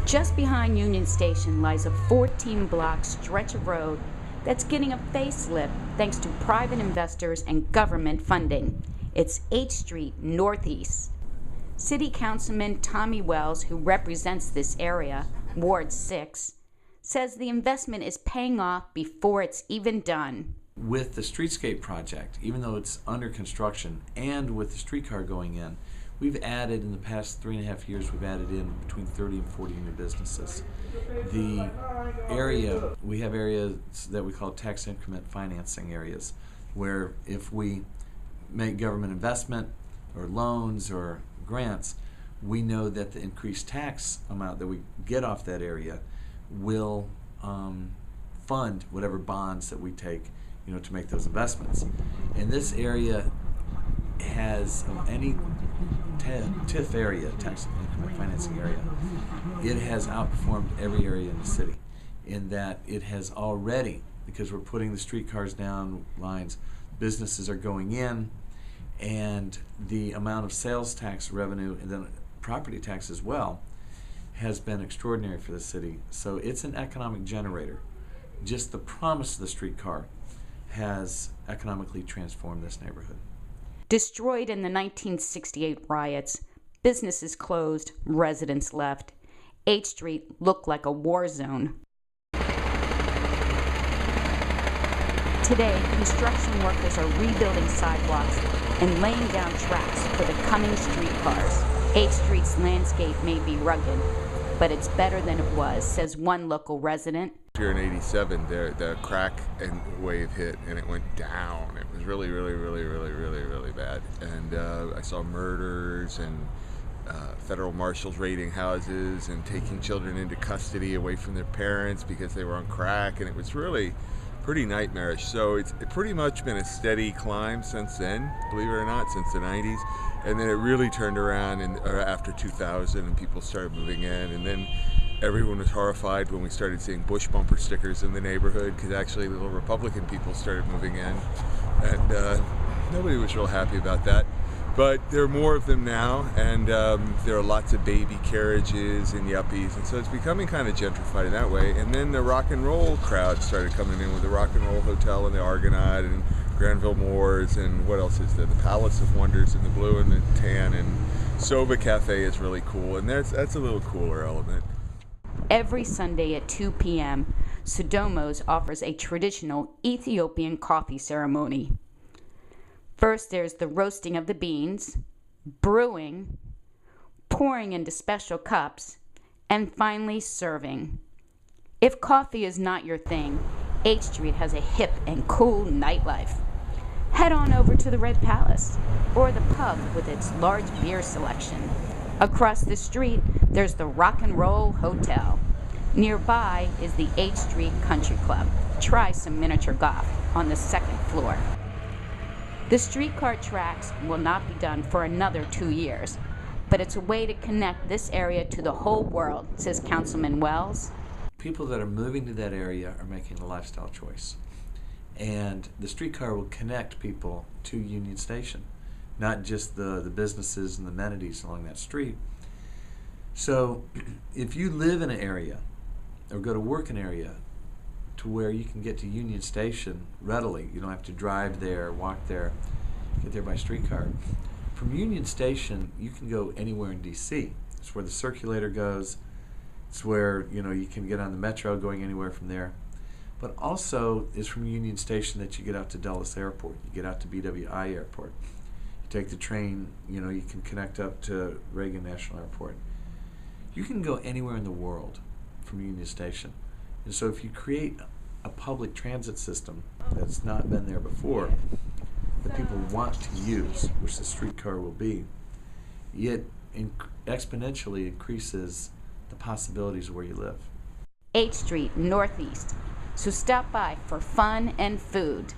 Just behind Union Station lies a 14-block stretch of road that's getting a facelift thanks to private investors and government funding. It's 8th Street Northeast. City Councilman Tommy Wells, who represents this area, Ward 6, says the investment is paying off before it's even done. With the streetscape project, even though it's under construction, and with the streetcar going in, we've added, in the past 3.5 years, we've added in between 30 and 40 new businesses. The area, we have areas that we call tax increment financing areas, where if we make government investment or loans or grants, we know that the increased tax amount that we get off that area will fund whatever bonds that we take, to make those investments. And this area has, any TIF area, tax increment financing area, it has outperformed every area in the city in that it has already, because we're putting the streetcars down lines, businesses are going in, and the amount of sales tax revenue and then property tax as well has been extraordinary for the city. So it's an economic generator. Just the promise of the streetcar has economically transformed this neighborhood. Destroyed in the 1968 riots, businesses closed, residents left. 8th Street looked like a war zone. Today, construction workers are rebuilding sidewalks and laying down tracks for the coming streetcars. 8th Street's landscape may be rugged, but it's better than it was, says one local resident. Here in '87, the crack and wave hit, and it went down. It was really, really, really, really, really, really bad. And I saw murders and federal marshals raiding houses and taking children into custody away from their parents because they were on crack, and it was really pretty nightmarish. So it's pretty much been a steady climb since then, believe it or not, since the 90s. And then it really turned around after 2000, and people started moving in, and then everyone was horrified when we started seeing Bush bumper stickers in the neighborhood, because actually little Republican people started moving in, and nobody was real happy about that. But there are more of them now, and there are lots of baby carriages and yuppies, and so it's becoming kind of gentrified in that way. And then the rock and roll crowd started coming in with the Rock and Roll Hotel and the Argonaut and Granville Moores, and what else is there? The Palace of Wonders in the blue and the tan, and Soba Cafe is really cool, and that's a little cooler element. Every Sunday at 2 p.m., Sodomos offers a traditional Ethiopian coffee ceremony. First, there's the roasting of the beans, brewing, pouring into special cups, and finally serving. If coffee is not your thing, 8th Street has a hip and cool nightlife. Head on over to the Red Palace, or the pub with its large beer selection. Across the street, there's the Rock and Roll Hotel. Nearby is the 8th Street Country Club. Try some miniature golf on the 2nd floor. The streetcar tracks will not be done for another 2 years, but it's a way to connect this area to the whole world, says Councilman Wells. People that are moving to that area are making a lifestyle choice. And the streetcar will connect people to Union Station, not just the businesses and the amenities along that street. So if you live in an area or go to work in an area to where you can get to Union Station readily, you don't have to drive there, walk there, get there by streetcar. From Union Station, you can go anywhere in DC. It's where the circulator goes. It's where you can get on the metro going anywhere from there. But also it's from Union Station that you get out to Dulles Airport, you get out to BWI Airport. Take the train, you can connect up to Reagan National Airport. You can go anywhere in the world from Union Station. And so if you create a public transit system that's not been there before, that people want to use, which the streetcar will be, it exponentially increases the possibilities of where you live. 8th Street Northeast. So stop by for fun and food.